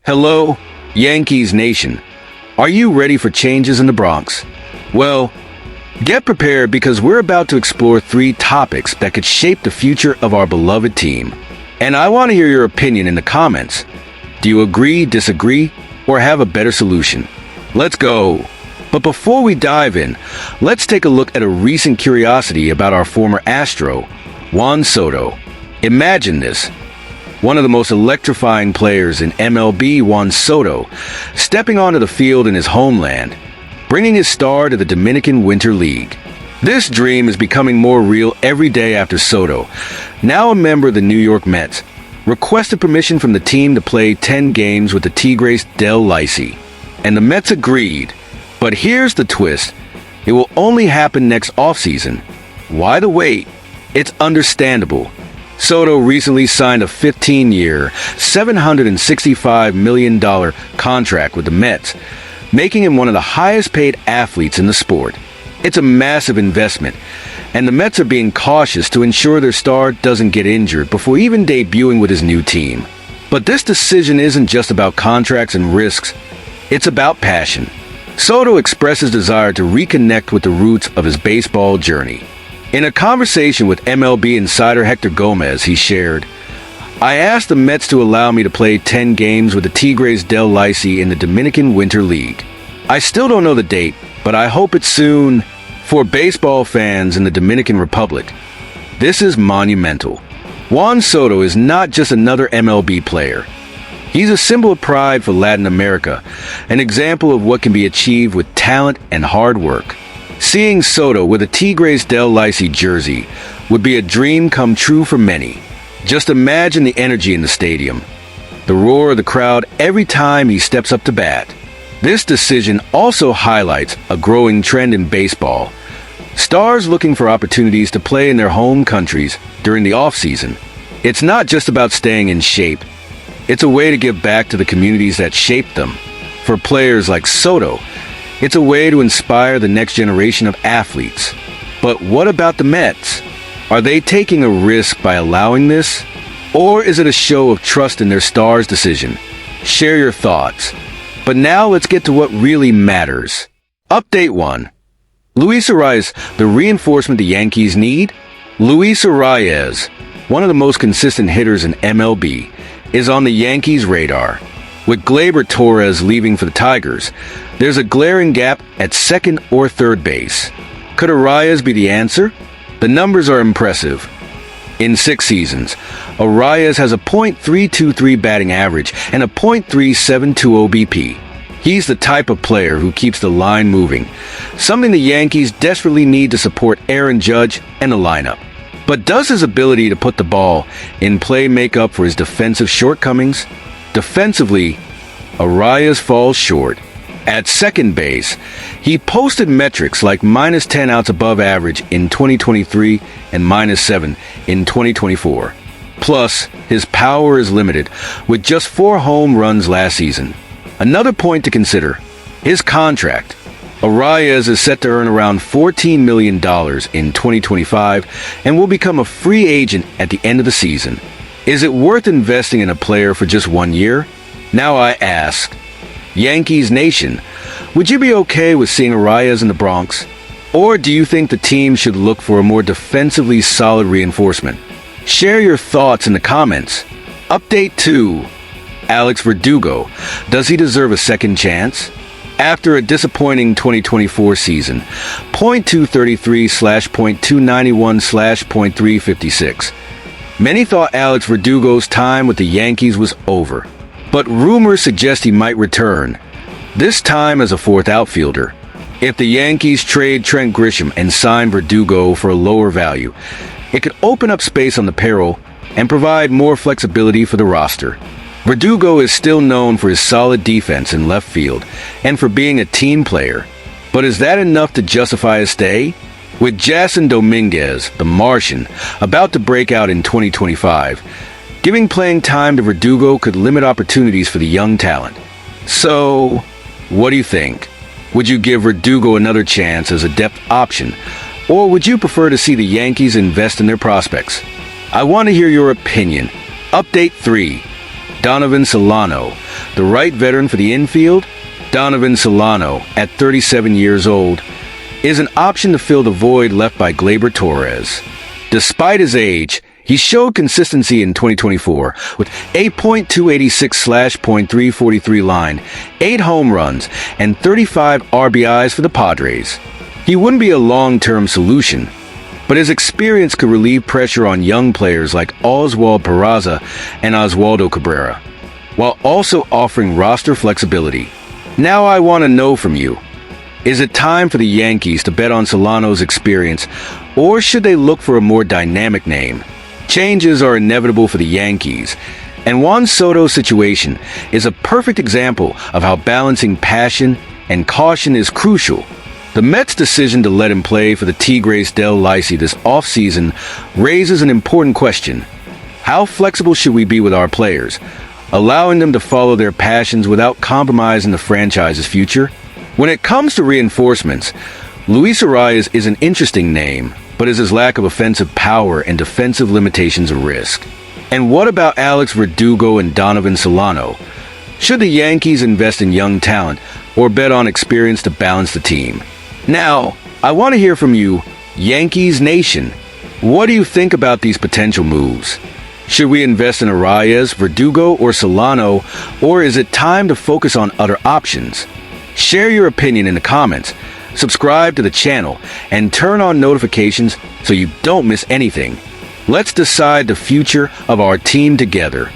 Hello, Yankees Nation. Are you ready for changes in the Bronx? Well, get prepared because we're about to explore 3 topics that could shape the future of our beloved team. And I want to hear your opinion in the comments. Do you agree, disagree, or have a better solution? Let's go! But before we dive in, let's take a look at a recent curiosity about our former Astro, Juan Soto. Imagine this. One of the most electrifying players in MLB, Juan Soto, stepping onto the field in his homeland, bringing his star to the Dominican Winter League. This dream is becoming more real every day after Soto, now a member of the New York Mets, requested permission from the team to play 10 games with the Tigres del Licey. And the Mets agreed. But here's the twist. It will only happen next offseason. Why the wait? It's understandable. Soto recently signed a 15-year, $765 million contract with the Mets, making him one of the highest-paid athletes in the sport. It's a massive investment, and the Mets are being cautious to ensure their star doesn't get injured before even debuting with his new team. But this decision isn't just about contracts and risks. It's about passion. Soto expressed his desire to reconnect with the roots of his baseball journey. In a conversation with MLB insider Hector Gomez, he shared, "I asked the Mets to allow me to play 10 games with the Tigres del Licey in the Dominican Winter League. I still don't know the date, but I hope it's soon. For baseball fans in the Dominican Republic, this is monumental. Juan Soto is not just another MLB player. He's a symbol of pride for Latin America, an example of what can be achieved with talent and hard work. Seeing Soto with a Tigres del Licey jersey would be a dream come true for many. Just imagine the energy in the stadium, the roar of the crowd every time he steps up to bat." This decision also highlights a growing trend in baseball. Stars looking for opportunities to play in their home countries during the off-season. It's not just about staying in shape. It's a way to give back to the communities that shaped them. For players like Soto, it's a way to inspire the next generation of athletes. But what about the Mets? Are they taking a risk by allowing this? Or is it a show of trust in their star's decision? Share your thoughts. But now let's get to what really matters. Update 1. Luis Arraez, the reinforcement the Yankees need? Luis Arraez, one of the most consistent hitters in MLB, is on the Yankees' radar. With Gleyber Torres leaving for the Tigers, there's a glaring gap at second or third base. Could Arraez be the answer? The numbers are impressive. In 6 seasons, Arraez has a .323 batting average and a .372 OBP. He's the type of player who keeps the line moving, something the Yankees desperately need to support Aaron Judge and the lineup. But does his ability to put the ball in play make up for his defensive shortcomings? Defensively, Arraez falls short. At second base, he posted metrics like -10 outs above average in 2023 and -7 in 2024. Plus, his power is limited, with just 4 home runs last season. Another point to consider, his contract. Arraez is set to earn around $14 million in 2025 and will become a free agent at the end of the season. Is it worth investing in a player for just 1 year? Now I ask, Yankees Nation, would you be okay with seeing Arraez in the Bronx? Or do you think the team should look for a more defensively solid reinforcement? Share your thoughts in the comments. Update 2. Alex Verdugo, does he deserve a second chance? After a disappointing 2024 season, .233/.291/.356, many thought Alex Verdugo's time with the Yankees was over. But rumors suggest he might return, this time as a 4th outfielder. If the Yankees trade Trent Grisham and sign Verdugo for a lower value, it could open up space on the payroll and provide more flexibility for the roster. Verdugo is still known for his solid defense in left field and for being a team player. But is that enough to justify a stay? With Jason Dominguez, the Martian, about to break out in 2025, giving playing time to Verdugo could limit opportunities for the young talent. So, what do you think? Would you give Verdugo another chance as a depth option? Or would you prefer to see the Yankees invest in their prospects? I want to hear your opinion. Update 3. Donovan Solano, The right veteran for the infield, Donovan Solano, at 37 years old, is an option to fill the void left by Gleyber Torres. Despite his age, he showed consistency in 2024 with a .286/.343 line, 8 home runs, and 35 RBIs for the Padres. He wouldn't be a long-term solution, but his experience could relieve pressure on young players like Oswald Peraza and Oswaldo Cabrera, while also offering roster flexibility. Now I want to know from you, is it time for the Yankees to bet on Solano's experience, or should they look for a more dynamic name? Changes are inevitable for the Yankees, and Juan Soto's situation is a perfect example of how balancing passion and caution is crucial. The Mets' decision to let him play for the Tigres del Licey this offseason raises an important question. How flexible should we be with our players, allowing them to follow their passions without compromising the franchise's future? When it comes to reinforcements, Luis Arraez is an interesting name, but is his lack of offensive power and defensive limitations a risk? And what about Alex Verdugo and Donovan Solano? Should the Yankees invest in young talent or bet on experience to balance the team? Now, I want to hear from you, Yankees Nation. What do you think about these potential moves? Should we invest in Arraez, Verdugo, or Solano, or is it time to focus on other options? Share your opinion in the comments, subscribe to the channel, and turn on notifications so you don't miss anything. Let's decide the future of our team together.